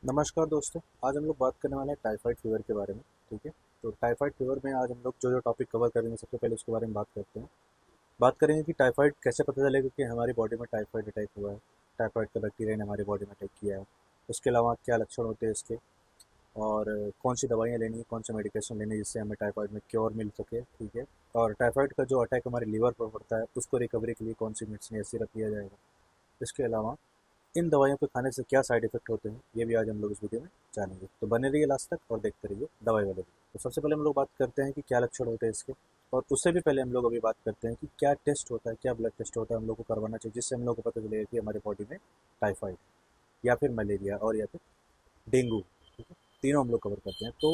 नमस्कार दोस्तों। आज हम लोग बात करने वाले हैं टाइफाइड फीवर के बारे में। ठीक है। तो टाइफाइड फीवर में आज हम लोग जो जो टॉपिक कवर करेंगे सबसे पहले उसके बारे में बात करते हैं। बात करेंगे कि टाइफाइड कैसे पता चलेगा कि हमारी बॉडी में टाइफाइड अटैक हुआ है, टाइफाइड का बैक्टीरिया ने हमारी बॉडी में अटैक किया है। उसके अलावा क्या लक्षण होते हैं इसके, और कौन सी दवाइयाँ लेनी है, कौन सा मेडिकेशन लेनी है जिससे हमें टाइफाइड में क्योर मिल सके। ठीक है। और टाइफाइड का जो अटैक हमारे लीवर पर पड़ता है उसको रिकवरी के लिए कौन सी मेडिसिन या सिरप लिया जाएगा। इसके अलावा इन दवाइयों को खाने से क्या साइड इफेक्ट होते हैं ये भी आज हम लोग इस वीडियो में जानेंगे। तो बने रहिए लास्ट तक और देखते रहिए दवाई वाले वीडियो। तो सबसे पहले हम लोग बात करते हैं कि क्या लक्षण होते हैं इसके, और उससे भी पहले हम लोग अभी बात करते हैं कि क्या टेस्ट होता है, क्या ब्लड टेस्ट होता है हम लोग को करवाना चाहिए जिससे हम लोग को पता चलेगा कि हमारी बॉडी में टाइफाइड या फिर मलेरिया और या फिर डेंगू। ठीक है। तीनों हम लोग कवर करते हैं। तो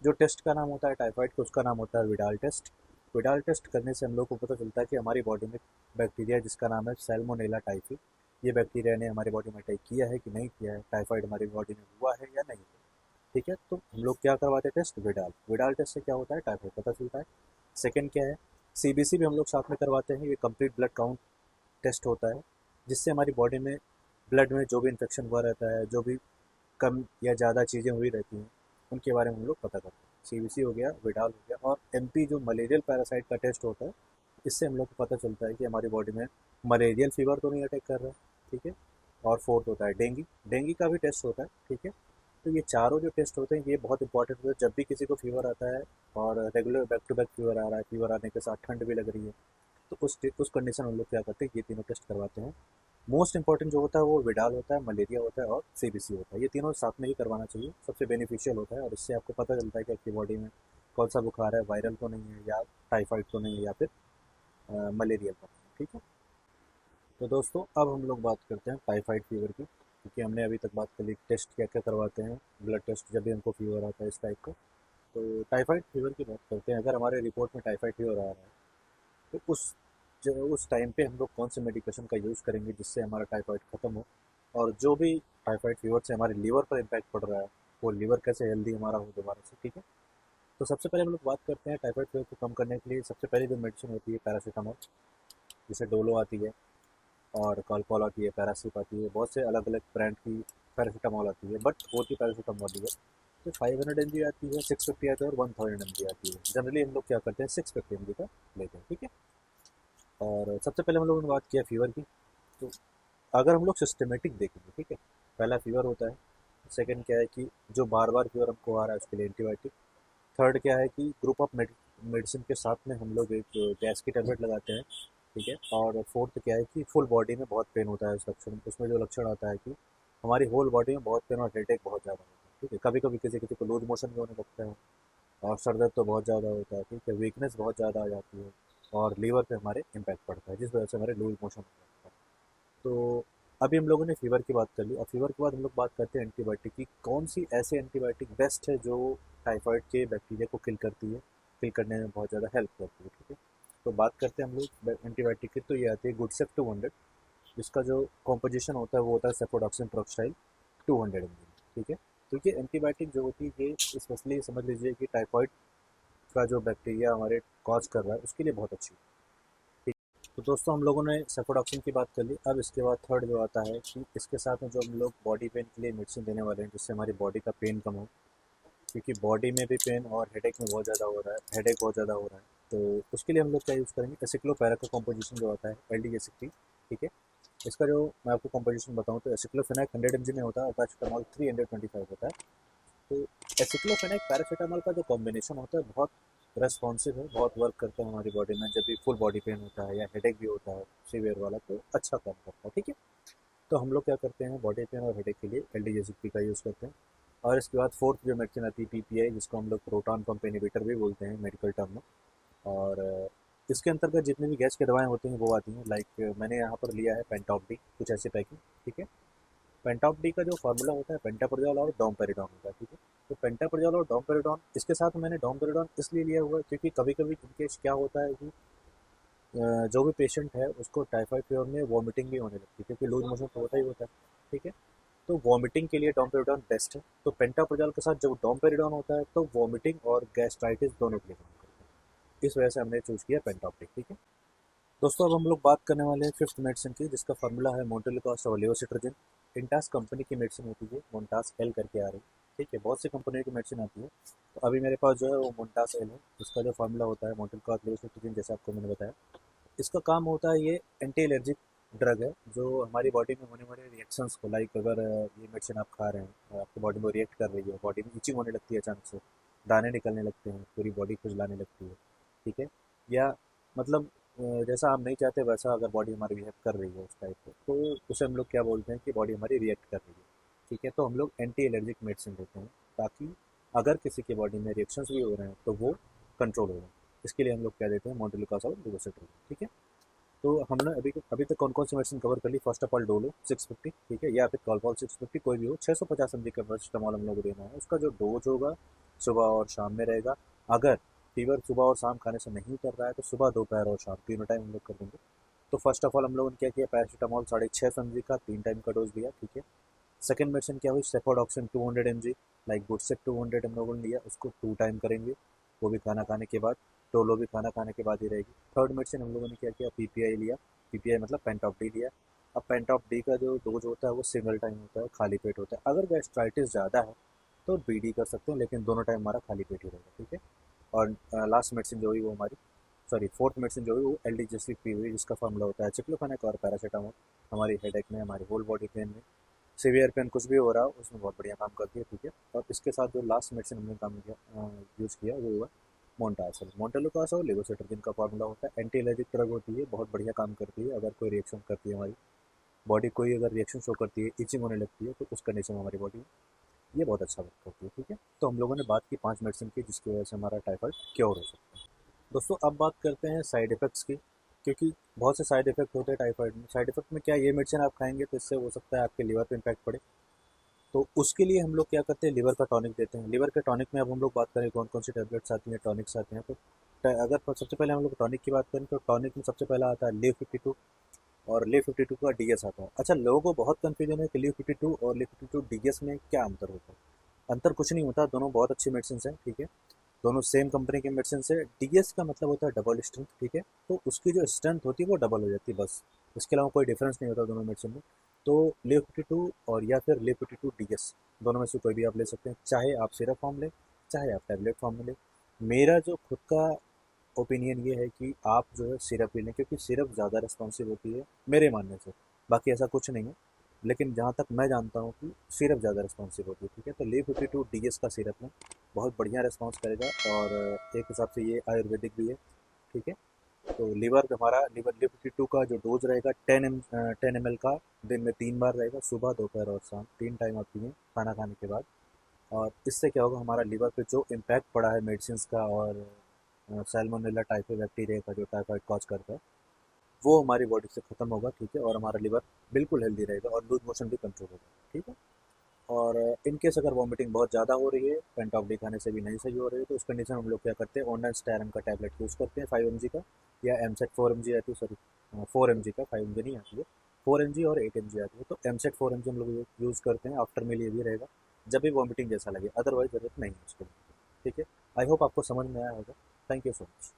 जो टेस्ट का नाम होता है टाइफाइड का, उसका नाम होता है विडाल टेस्ट। विडाल टेस्ट करने से हम लोग को पता चलता है कि हमारी बॉडी में बैक्टीरिया जिसका नाम है सैल्मोनेला टाइफी, ये बैक्टीरिया ने हमारी बॉडी में अटैक किया है कि नहीं किया है, टाइफाइड हमारी बॉडी में हुआ है या नहीं हुआ। ठीक है। तो हम लोग क्या करवाते हैं टेस्ट, विडाल। विडाल टेस्ट से क्या होता है, टाइफाइड पता चलता है। सेकंड क्या है, सीबीसी भी हम लोग साथ में करवाते हैं। ये कंप्लीट ब्लड काउंट टेस्ट होता है जिससे हमारी बॉडी में ब्लड में जो भी इन्फेक्शन हुआ रहता है, जो भी कम या ज़्यादा चीज़ें हुई रहती हैं, उनके बारे में हम लोग पता करते हैं। सीबीसी हो गया, विडाल हो गया, और एमपी जो मलेरियल पैरासाइट का टेस्ट होता है, इससे हम लोग को पता चलता है कि हमारी बॉडी में मलेरियल फीवर तो नहीं अटैक कर रहा है। ठीक है। और फोर्थ होता है डेंगी। डेंगी का भी टेस्ट होता है। ठीक है। तो ये चारों जो टेस्ट होते हैं ये बहुत इंपॉर्टेंट होते हैं। जब भी किसी को फीवर आता है और regular back to back fever आ रहा है, फीवर आने के साथ ठंड भी लग रही है, तो उस कंडीशन में हम लोग क्या करते हैं, ये तीनों टेस्ट करवाते हैं। मोस्ट इंपॉर्टेंट जो होता है वो विडाल होता है, मलेरिया होता है और सीबीसी होता है। ये तीनों साथ में ही करवाना चाहिए, सबसे बेनिफिशियल होता है, और इससे आपको पता चलता है कि आपकी बॉडी में कौन सा बुखार है, वायरल तो नहीं है, या टाइफाइड तो नहीं है, या फिर मलेरिया तो नहीं है। ठीक है। तो दोस्तों अब हम लोग बात करते हैं टाइफाइड फीवर की, क्योंकि हमने अभी तक बात कर ली टेस्ट क्या क्या करवाते हैं, ब्लड टेस्ट जब भी हमको फीवर आता है इस टाइप का। तो टाइफाइड फीवर की बात करते हैं। अगर हमारे रिपोर्ट में टाइफाइड फीवर आ रहा है तो उस टाइम पे हम लोग कौन से मेडिकेशन का यूज़ करेंगे जिससे हमारा टाइफाइड ख़त्म हो, और जो भी टाइफाइड फीवर से हमारे लीवर पर इम्पैक्ट पड़ रहा है वो लीवर कैसे हेल्दी हमारा हो दोबारा से। ठीक है। तो सबसे पहले हम लोग बात करते हैं टाइफाइड फीवर को कम करने के लिए सबसे पहले जो मेडिसिन होती है पैरासीटामोल, जैसे डोलो आती है और कॉलकॉल आती है, पैरासिप आती है, बहुत से अलग अलग ब्रांड की पैरासीटामोल आती है, बट वो की पैरासीटामोल ही है। तो 500 mg आती है, 650 आती है और 1000 mg आती है। जनरली हम लोग क्या करते हैं 650 mg का लेते हैं। ठीक है। और सबसे पहले हम लोगों ने बात किया फीवर की। तो अगर हम लोग सिस्टमेटिक देखेंगे, ठीक है, पहला फीवर होता है। सेकंड क्या है कि जो बार बार फीवर हमको आ रहा है उसके लिए एंटीबायोटिक। थर्ड क्या है कि ग्रुप ऑफ मेडिसिन के साथ में हम लोग एक गैस की टेबलेट लगाते हैं। ठीक है। और फोर्थ क्या है कि फुल बॉडी में बहुत पेन होता है। उस लक्षण उसमें जो लक्षण आता है कि हमारी होल बॉडी में बहुत पेन और हेडेक बहुत ज़्यादा होता है। ठीक है। कभी कभी किसी किसी को लूज मोशन भी होने लगता है, और सर दर्द तो बहुत ज़्यादा होता है। ठीक है। वीकनेस बहुत ज़्यादा आ जाती है, और लीवर पे हमारे इम्पैक्ट पड़ता है जिस वजह से हमारे लूज मोशन हो जाता है। तो अभी हम लोगों ने फीवर की बात कर ली। और फीवर के बाद हम लोग बात करते हैं एंटीबायोटिक की। कौन सी ऐसी एंटीबायोटिक बेस्ट है जो टाइफाइड के बैक्टीरिया को किल करती है, किल करने में बहुत ज़्यादा हेल्प करती है। ठीक है। तो बात करते हैं हम लोग एंटीबायोटिक की। तो ये आती है गुडसेफ 200, जिसका जो कॉम्पोजिशन होता है वो होता है सेफोडॉक्सिन प्रोक्साइल 200 mg। ठीक है। तो ये एंटीबायोटिक जो होती है ये स्पेशली समझ लीजिए कि टाइफाइड का जो बैक्टीरिया हमारे कॉज कर रहा है उसके लिए बहुत अच्छी है। ठीक। तो दोस्तों हम लोगों ने सेफोडॉक्सिन की बात कर ली। अब इसके बाद थर्ड जो आता है कि इसके साथ में जो हम लोग बॉडी पेन के लिए मेडिसिन देने वाले हैं जिससे हमारी बॉडी का पेन कम हो, क्योंकि बॉडी में भी पेन और हेडेक में बहुत ज़्यादा हो रहा है, हेडेक बहुत ज़्यादा हो रहा है। तो उसके लिए हम लोग क्या यूज़ करेंगे, एसिक्लोपैरा का कॉम्पोजिशन जो आता है LD-एसिक्टी। ठीक है। इसका जो मैं आपको कॉम्पोजिशन बताऊँ तो एसिक्लोफेनाक 100 mg में होता है और पैरासीटामोल 325 होता है। तो एसिक्लोफेनाक पैरासीटामोल का जो कॉम्बिनेशन होता है बहुत रेस्पॉन्सिव है, बहुत वर्क करता है हमारी बॉडी में। जब भी फुल बॉडी पेन होता है या हेडेक भी होता है सीवियर वाला तो अच्छा काम करता है। ठीक है। तो हम लोग क्या करते हैं बॉडी पेन और हेडेक के लिए LD-एसिक्टी का यूज़ करते हैं। और इसके बाद फोर्थ जो मेडिसिन आती है PPI, जिसको हम लोग प्रोटॉन पंप इनहिबिटर भी बोलते हैं मेडिकल टर्म में। और इसके अंतर्गत जितनी भी गैस की दवाएं होती हैं वो आती हैं। लाइक मैंने यहाँ पर लिया है पेंटॉप डी, कुछ ऐसे पैकिंग। ठीक है। पेंटॉप डी का जो फार्मूला होता है पेंटाप्रोजोल और डोमपेरिडोन होता है। ठीक है। तो पेंटाप्रोजोल और डोमपेरिडोन, इसके साथ मैंने डोमपेरिडोन इसलिए लिया हुआ है क्योंकि कभी कभी इनकेस क्या होता है कि जो भी पेशेंट है उसको टाइफाइड फीवर में वॉमिटिंग भी होने लगती है, क्योंकि लूज मोशन तो होता ही होता है। ठीक है। तो वॉमिटिंग के लिए डोमपेरिडोन बेस्ट है। तो पेंटाप्रोजोल के साथ जब डोमपेरिडोन होता है तो वॉमिटिंग और गैस्ट्राइटिस दोनों के लिए काम करता है। इस वजह से हमने चूज़ किया पेंटाप्रिक। ठीक है। दोस्तों अब हम लोग बात करने वाले हैं फिफ्थ मेडिसिन की, जिसका फार्मूला है मोन्टेलिकोस्ट और लेवोसिट्रोजिन। इंटास कंपनी की मेडिसिन होती है, मोन्टास एल करके आ रही है। ठीक है, बहुत सी कंपनियों की मेडिसिन आती है। तो अभी मेरे पास जो है वो मोन्टास एल है। इसका जो फार्मूला होता है मोटिलकॉर्टिकोस्टेटिन, जैसे आपको मैंने बताया। इसका काम होता है, ये एंटी एलर्जिक ड्रग है जो हमारी बॉडी में होने वाले रिएक्शंस को, लाइक अगर ये मेडिसिन आप खा रहे हैं, आपकी बॉडी में रिएक्ट कर रही है, बॉडी में इचिंग होने लगती है अचानक से, दाने निकलने लगते हैं, पूरी बॉडी खुजलाने लगती है। ठीक है, या मतलब जैसा हम नहीं चाहते वैसा अगर बॉडी हमारी बिहेव कर रही है उस टाइप को, तो उसे हम लोग क्या बोलते हैं कि बॉडी हमारी रिएक्ट कर रही है। ठीक है, तो हम लोग एंटी एलर्जिक मेडिसिन देते हैं, ताकि अगर किसी की बॉडी में रिएक्शंस भी हो रहे हैं तो वो कंट्रोल हो जाए। इसके लिए हम लोग क्या देते हैं, मोन्टेलुकासोल लिवोसिट्रिन। ठीक है, तो हमने अभी तक कौन कौन सी मेडिसिन कवर कर ली। फर्स्ट ऑफ ऑल डोलो 650, ठीक है, या फिर कॉलपॉल 650, कोई भी हो। 650 mg का पैरासिटामॉल हम लोग को देना है। उसका जो डोज होगा सुबह और शाम में रहेगा। अगर फीवर सुबह और शाम खाने से नहीं कर रहा है तो सुबह, दोपहर और शाम तीनों टाइम हम लोग कर देंगे। तो फर्स्ट ऑफ ऑल हम लोगों ने क्या किया, पैरासिटामॉल 650 mg का 3 टाइम का डोज दिया। ठीक है, सेकेंड मेडिसिन क्या हुई, सेफोडॉक्सिन 200 mg, लाइक गुडसेप 200 हम लोगों ने लिया, उसको 2 टाइम करेंगे, वो भी खाना खाने के बाद। डोलो भी खाना खाने के बाद ही रहेगी। थर्ड मेडिसिन हम लोगों ने क्या किया, पीपीआई लिया। पीपीआई मतलब पेंटॉप डी लिया। अब पेंटॉप डी का जो डोज होता है वो सिंगल टाइम होता है, खाली पेट होता है। अगर गैस्ट्राइटिस ज़्यादा है तो बीडी कर सकते हैं, लेकिन दोनों टाइम हमारा खाली पेट ही रहेगा। ठीक है, और लास्ट मेडिसिन जो हुई वो हमारी, सॉरी फोर्थ मेडिसिन जो हुई वो एल डी जैसी पी हुई, जिसका फॉर्मूला होता है चिक्लोफेनेक और पैरासीटामोल। हमारी हेडेक में, हमारी होल बॉडी पेन में, सीवियर पेन कुछ भी हो रहा हो उसमें बहुत बढ़िया काम करती है। ठीक है, और इसके साथ जो लास्ट मेडिसिन हमने काम किया, यूज़ किया, वो हुआ मोन्टासोल। मोन्टेलुकासोल लिवोसिट्रिजिन का फॉर्मूला होता है, एंटी एलर्जिक ड्रग होती है, बहुत बढ़िया काम करती है। अगर कोई रिएक्शन करती है हमारी बॉडी, कोई अगर रिएक्शन शो करती है, इचिंग होने लगती है, तो उस कंडीशन में हमारी बॉडी में ये बहुत अच्छा वर्क करती है। ठीक है, तो हम लोगों ने बात की 5 मेडिसिन की जिसकी वजह से हमारा टाइफाइड क्योर हो सकता है। दोस्तों अब बात करते हैं साइड इफ़ेक्ट्स की, क्योंकि बहुत से साइड इफ़ेक्ट होते हैं टाइफाइड में। साइड इफ़ेक्ट में क्या, ये मेडिसिन आप खाएंगे तो इससे हो सकता है आपके लिवर पे इम्पैक्ट पड़े। तो उसके लिए हम लोग क्या करते हैं, लिवर का टॉनिक देते हैं। लिवर के टॉनिक में अब हम लोग बात करें कौन कौन सी टैबलेट्स आती हैं, टॉनिक्स आते हैं। तो अगर सबसे पहले हम लोग टॉनिक की बात करें तो टॉनिक में सबसे पहला आता है लिव 52, और लिव 52 का डीएस आता है। अच्छा, लोगों को बहुत कन्फ्यूजन है कि लिव 52 और लिव 52 डीएस में क्या अंतर होता है। अंतर कुछ नहीं होता, दोनों बहुत अच्छी मेडिसिन हैं। ठीक है, दोनों सेम कंपनी के मेडिसिन है। डीएस का मतलब होता है डबल स्ट्रेंथ। ठीक है, तो उसकी जो स्ट्रेंथ होती है वो डबल हो जाती है, बस। इसके अलावा कोई डिफरेंस नहीं होता दोनों मेडिसिन में। तो लिव 52 और या फिर लिव 52 डीएस, दोनों में से कोई भी आप ले सकते हैं, चाहे आप सिरप फॉर्म लें, चाहे आप टैबलेट फॉर्म में लें। मेरा जो खुद का ओपिनियन ये है कि आप जो है सिरप ही लें, क्योंकि सिरप ज़्यादा रिस्पॉन्सिव होती है मेरे मानने से। बाकी ऐसा कुछ नहीं है, लेकिन जहाँ तक मैं जानता हूँ कि सिरप ज़्यादा रिस्पॉन्सिव होती है। ठीक है, तो लिव 52 डीएस का सिरप में बहुत बढ़िया रिस्पॉन्स करेगा, और एक हिसाब से ये आयुर्वेदिक भी है। ठीक है, तो लिवर लिव 52 का जो डोज रहेगा 10 ml का, दिन में 3 बार रहेगा, सुबह, दोपहर और शाम, 3 टाइम आप पिए खाना खाने के बाद। और इससे क्या होगा, हमारा लिवर पे जो इम्पैक्ट पड़ा है मेडिसिन का, और सैल्मोनेला टाइफी बैक्टीरिया का जो टाइफाइड कॉज करता है, वो हमारी बॉडी से खत्म होगा। ठीक है, और हमारा लिवर बिल्कुल हेल्दी रहेगा और लूज मोशन भी कंट्रोल होगा। ठीक है, और इन केस अगर वॉमिटिंग बहुत ज़्यादा हो रही है, पेंटॉप डी खाने से भी नहीं सही हो रही है, तो उस कंडीशन में हम लोग क्या करते हैं, ऑनलाइन स्टैरम का टैबलेट यूज़ करते हैं 5 mg का, या एमसेट 4 mg आती है, सॉरी 4 mg का, 5 mg नहीं आती है, 4 mg और 8 mg आती है। तो एमसेट 4 mg हम लोग यूज़ करते हैं, आफ्टर मील ये भी रहेगा, जब भी वॉमिटिंग जैसा लगे, अदरवाइज ज़रूरत नहीं है उसके लिए। ठीक है, आई होप आपको समझ में आया होगा। Thank you so much.